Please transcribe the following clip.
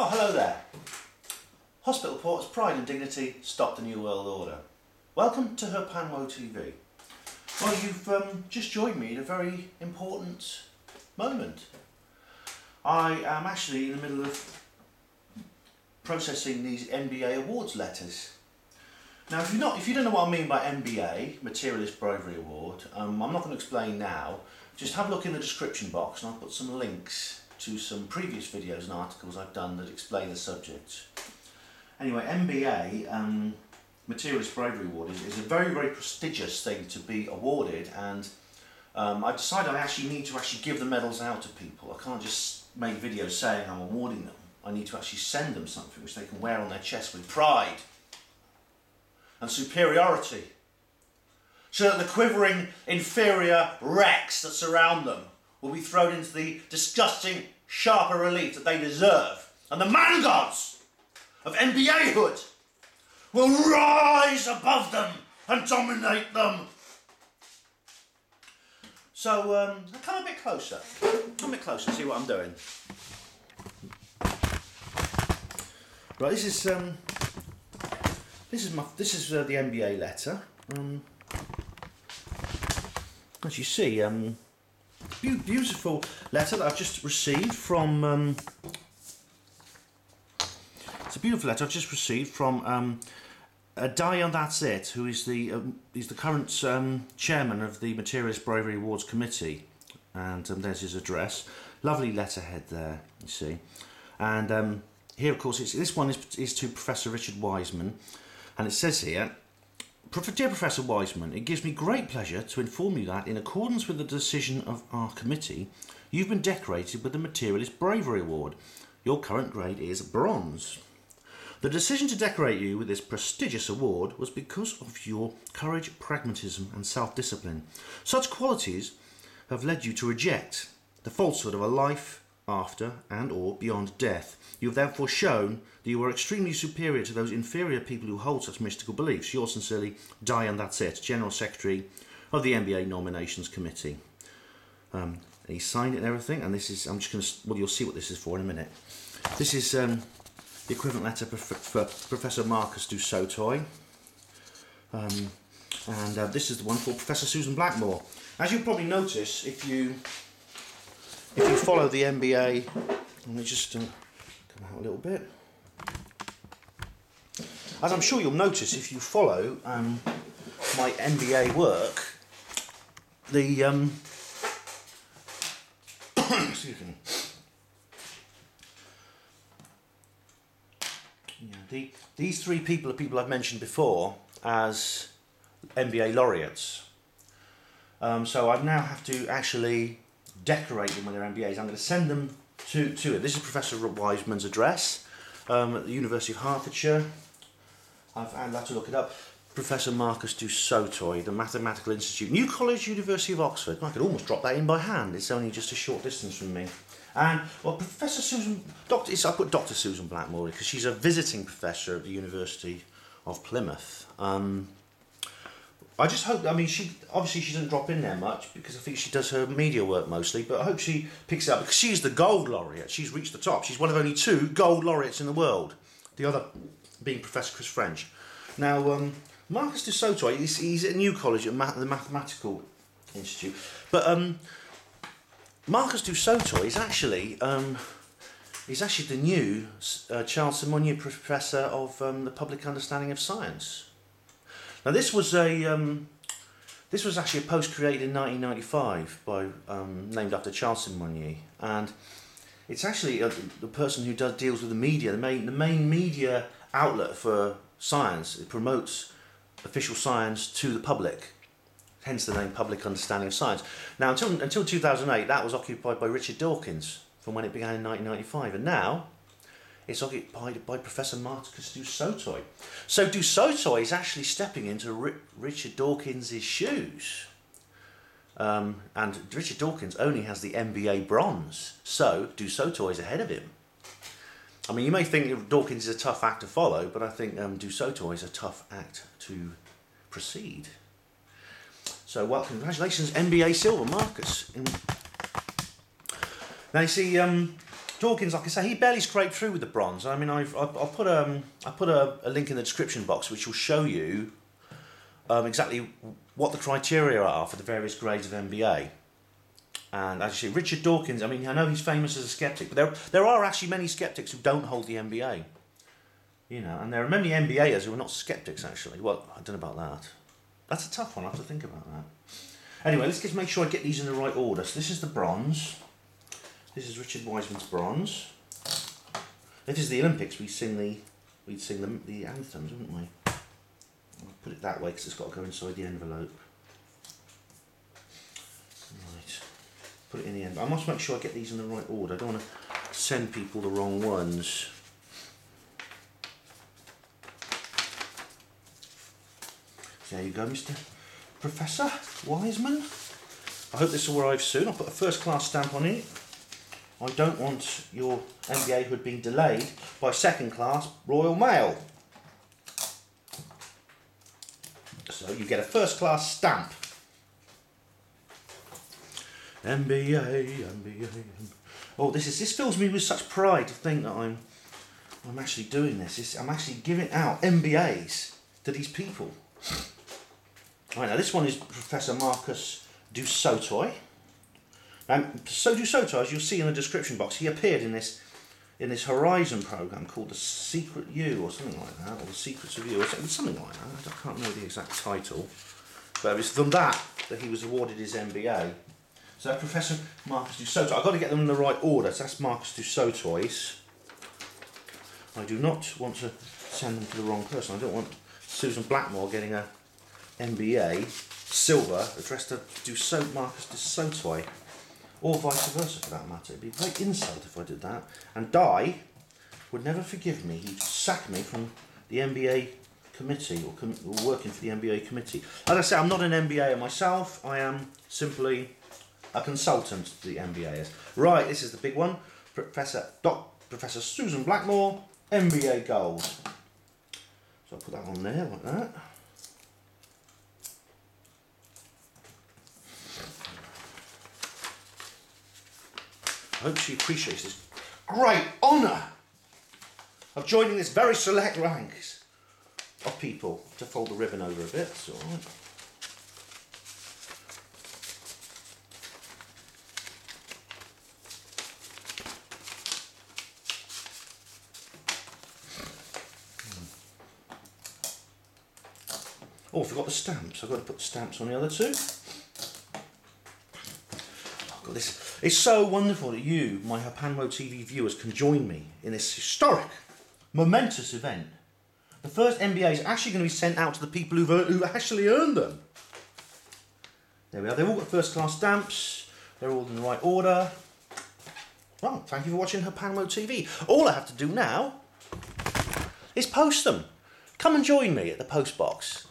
Oh, hello there. Hospital Port's pride and dignity stop the New World Order. Welcome to Her Panwo TV. Well, you've just joined me at a very important moment. I am actually in the middle of processing these MBA awards letters. Now, if you don't know what I mean by MBA, Materialist Bravery Award, I'm not going to explain now. Just have a look in the description box and I'll put some links to some previous videos and articles I've done that explain the subject. Anyway, MBA, Materialist Bravery Award, is a very, very prestigious thing to be awarded, and I decided I actually need to give the medals out to people. I can't just make videos saying I'm awarding them. I need to actually send them something which they can wear on their chest with pride and superiority, so that the quivering inferior wrecks that surround them will be thrown into the disgusting, sharper relief that they deserve, and the man gods of MBA-hood will rise above them and dominate them. So, come a bit closer. Come a bit closer, see what I'm doing. Right, this is the MBA letter. As you see, beautiful letter that I've just received from. It's a beautiful letter I've just received from Diane That's It, who is the current chairman of the Materialist Bravery Awards Committee, and there's his address. Lovely letterhead there, you see, and here, of course, this one is to Professor Richard Wiseman, and it says here. Dear Professor Wiseman, it gives me great pleasure to inform you that, in accordance with the decision of our committee, you've been decorated with the Materialist Bravery Award. Your current grade is bronze. The decision to decorate you with this prestigious award was because of your courage, pragmatism and self-discipline. Such qualities have led you to reject the falsehood of a life after and or beyond death. You have therefore shown that you are extremely superior to those inferior people who hold such mystical beliefs. Yours sincerely, Diane That's It, General Secretary of the MBA Nominations Committee. And he signed it and everything, and this is, I'm just going to, well, you'll see what this is for in a minute. This is the equivalent letter for Professor Marcus Doso. And this is the one for Professor Susan Blackmore. As you'll probably notice, if you follow the MBA, let me just come out a little bit. As I'm sure you'll notice if you follow my MBA work, the excuse me. Yeah, these three people are people I've mentioned before as MBA laureates. So I now have to actually decorate them with their MBAs. I'm going to send them to it. This is Professor Wiseman's address at the University of Hertfordshire. I'll have to look it up. Professor Marcus Doso, the Mathematical Institute, New College, University of Oxford. I could almost drop that in by hand. It's only just a short distance from me. And well, Professor Susan, I put Dr. Susan Blackmore because she's a visiting professor at the University of Plymouth. I just hope, I mean, she doesn't drop in there much because I think she does her media work mostly, but I hope she picks it up because she's the gold laureate. She's reached the top. She's one of only 2 gold laureates in the world, the other being Professor Chris French. Now, Marcus Doso, he's at New College at the Mathematical Institute, but Marcus Doso is actually the new Charles Simonyi Professor of the Public Understanding of Science. Now this was actually a post created in 1995 by named after Charles Simonyi, and it's actually the person who deals with the media, the main media outlet for science. It promotes official science to the public, hence the name Public Understanding of Science. Now until 2008, that was occupied by Richard Dawkins from when it began in 1995, and now it's occupied by Professor Marcus Doso. So Doso is actually stepping into Richard Dawkins' shoes. And Richard Dawkins only has the MBA bronze, so Doso is ahead of him. I mean, you may think Dawkins is a tough act to follow, but I think Doso is a tough act to proceed. So, well, congratulations, MBA Silver, Marcus. Now, you see, Dawkins, like I say, he barely scraped through with the bronze. I mean, I'll put a link in the description box which will show you exactly what the criteria are for the various grades of MBA. And actually, Richard Dawkins, I mean, I know he's famous as a skeptic, but there are actually many skeptics who don't hold the MBA. You know, and there are many MBAs who are not skeptics, actually. Well, I don't know about that. That's a tough one, I have to think about that. Anyway, let's just make sure I get these in the right order. So this is the bronze. This is Richard Wiseman's bronze. If this is the Olympics, we'd sing the anthems, wouldn't we? I'll put it that way because it's got to go inside the envelope. Right. Put it in the envelope. I must make sure I get these in the right order. I don't want to send people the wrong ones. There you go, Mr. Professor Wiseman. I hope this will arrive soon. I'll put a first class stamp on it. I don't want your MBA hood being delayed by second class Royal Mail. So you get a first class stamp. MBA. Oh, this fills me with such pride to think that I'm actually doing this. I'm actually giving out MBAs to these people. Right, now this one is Professor Marcus Doso. So Doso, as you'll see in the description box, he appeared in this Horizon program called The Secret You, or something like that, or The Secrets of You, or something like that. I can't remember the exact title, but it was from that he was awarded his MBA. So Professor Marcus Doso, I've got to get them in the right order. So that's Marcus Doso. I do not want to send them to the wrong person. I don't want Susan Blackmore getting a MBA silver addressed to Marcus Doso, or vice versa for that matter. It'd be a great insult if I did that. And Di would never forgive me. He'd sack me from the MBA committee, or working for the MBA committee. As I say, I'm not an MBA myself. I am simply a consultant to the MBAs. Right, this is the big one. Professor Susan Blackmore, MBA Gold. So I'll put that on there like that. I hope she appreciates this great honour of joining this very select ranks of people. To fold the ribbon over a bit, it's all right. Oh, I forgot the stamps. I've got to put the stamps on the other two. This it's so wonderful that you, my Hapanmo TV viewers, can join me in this historic, momentous event. The first MBA is actually going to be sent out to the people who actually earned them. There we are. They've all got first class stamps. They're all in the right order. Well, thank you for watching Hapanmo TV. All I have to do now is post them. Come and join me at the post box.